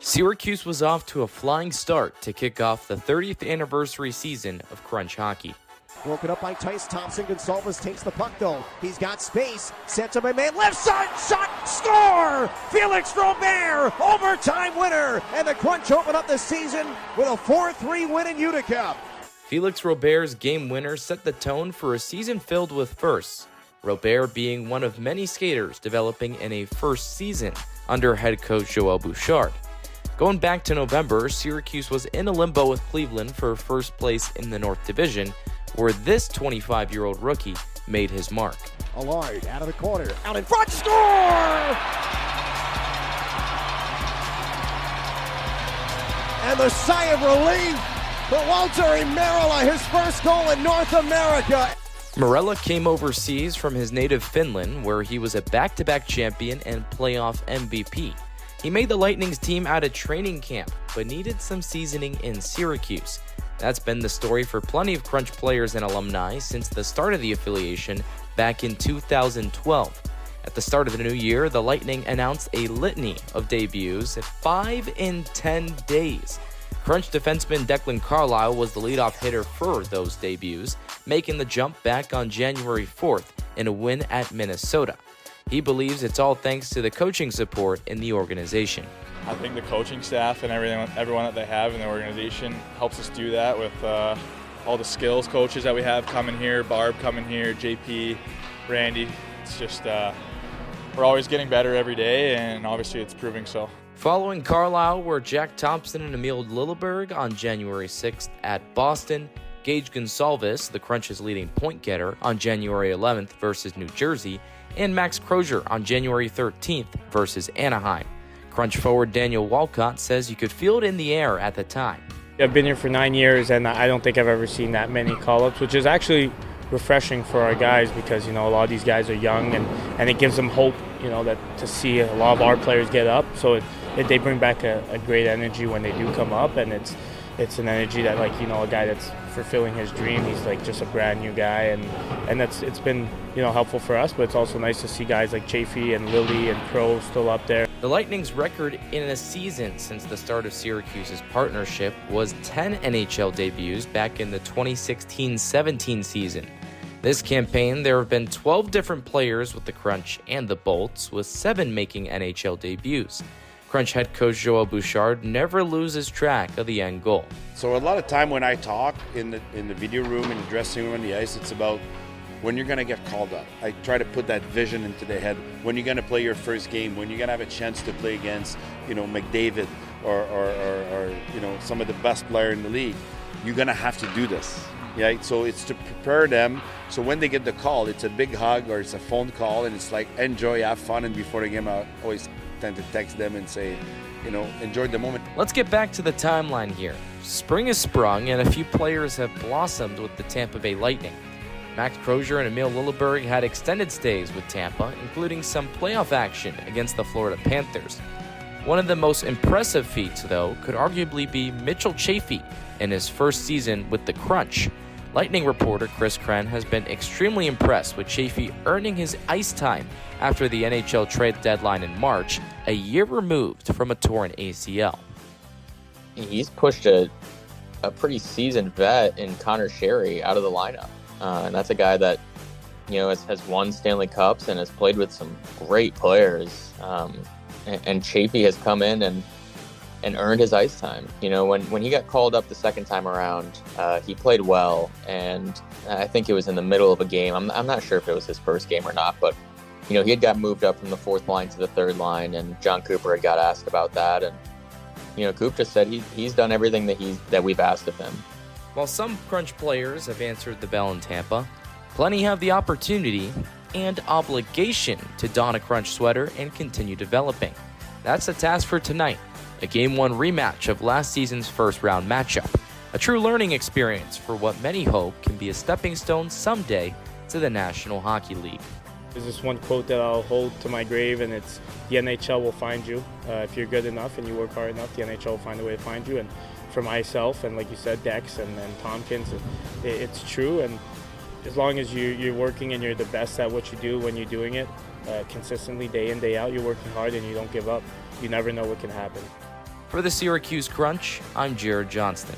Syracuse was off to a flying start to kick off the 30th anniversary season of Crunch hockey. Broken up by Tice Thompson. Gonsalves takes the puck though. He's got space. Sent to my man. Left side shot. Score! Felix Robert, overtime winner. And the Crunch open up the season with a 4-3 win in Utica. Felix Robert's game winner set the tone for a season filled with firsts. Robert being one of many skaters developing in a first season under head coach Joel Bouchard. Going back to November, Syracuse was in a limbo with Cleveland for first place in the North Division, where this 25-year-old rookie made his mark. Allard out of the corner, out in front, score! And the sigh of relief for Walter Merila, his first goal in North America. Merila came overseas from his native Finland, where he was a back-to-back champion and playoff MVP. He made the Lightning's team out of training camp, but needed some seasoning in Syracuse. That's been the story for plenty of Crunch players and alumni since the start of the affiliation back in 2012. At the start of the new year, the Lightning announced a litany of debuts, 5 in 10 days. Crunch defenseman Declan Carlisle was the leadoff hitter for those debuts, making the jump back on January 4th in a win at Minnesota. He believes it's all thanks to the coaching support in the organization. I think the coaching staff and everyone that they have in the organization helps us do that with all the skills coaches that we have coming here, Barb coming here, JP, Randy. It's just we're always getting better every day, and obviously it's proving so. Following Carlisle were Jack Thompson and Emil Lilleberg on January 6th at Boston, Gage Gonsalves, the Crunch's leading point getter, on January 11th versus New Jersey, and Max Crozier on January 13th versus Anaheim. Crunch forward Daniel Walcott says you could feel it in the air at the time. I've been here for 9 years, and I don't think I've ever seen that many call-ups, which is actually refreshing for our guys because, a lot of these guys are young, and it gives them hope, that to see a lot of our players get up. So they bring back a great energy when they do come up, and it's an energy that, a guy that's fulfilling his dream, he's just a brand new guy, and it's been, helpful for us, but it's also nice to see guys like Chafee and Lilly and Crow still up there. The Lightning's record in a season since the start of Syracuse's partnership was 10 NHL debuts back in the 2016-17 season. This campaign, there have been 12 different players with the Crunch and the Bolts, with 7 making NHL debuts. Crunch head coach Joel Bouchard never loses track of the end goal. So a lot of time when I talk in the video room, in the dressing room, on the ice, it's about when you're going to get called up. I try to put that vision into their head. When you're going to play your first game, when you're going to have a chance to play against, McDavid or some of the best player in the league, you're going to have to do this. Yeah, so it's to prepare them. So when they get the call, it's a big hug or it's a phone call, and it's like enjoy, have fun. And before the game, I always tend to text them and say, enjoy the moment. Let's get back to the timeline here. Spring has sprung, and a few players have blossomed with the Tampa Bay Lightning. Max Crozier and Emil Lilleberg had extended stays with Tampa, including some playoff action against the Florida Panthers. One of the most impressive feats, though, could arguably be Mitchell Chafee in his first season with the Crunch. Lightning reporter Chris Kren has been extremely impressed with Chafee earning his ice time after the NHL trade deadline in March, a year removed from a torn ACL. He's pushed a pretty seasoned vet in Connor Sherry out of the lineup. And that's a guy that, has won Stanley Cups and has played with some great players. And Chafee has come in and earned his ice time. When he got called up the second time around, he played well. And I think it was in the middle of a game. I'm not sure if it was his first game or not, but, he had got moved up from the fourth line to the third line, and John Cooper had got asked about that. And, Coop just said he's done everything that we've asked of him. While some Crunch players have answered the bell in Tampa, plenty have the opportunity and obligation to don a Crunch sweater and continue developing. That's the task for tonight, a Game 1 rematch of last season's first-round matchup, a true learning experience for what many hope can be a stepping stone someday to the National Hockey League. There's this one quote that I'll hold to my grave, and it's, the NHL will find you. If you're good enough and you work hard enough, the NHL will find a way to find you. And for myself, and like you said, Dex and Tompkins, it's true. And as long as you're working and you're the best at what you do when you're doing it consistently, day in, day out, you're working hard and you don't give up, you never know what can happen. For the Syracuse Crunch, I'm Jared Johnston.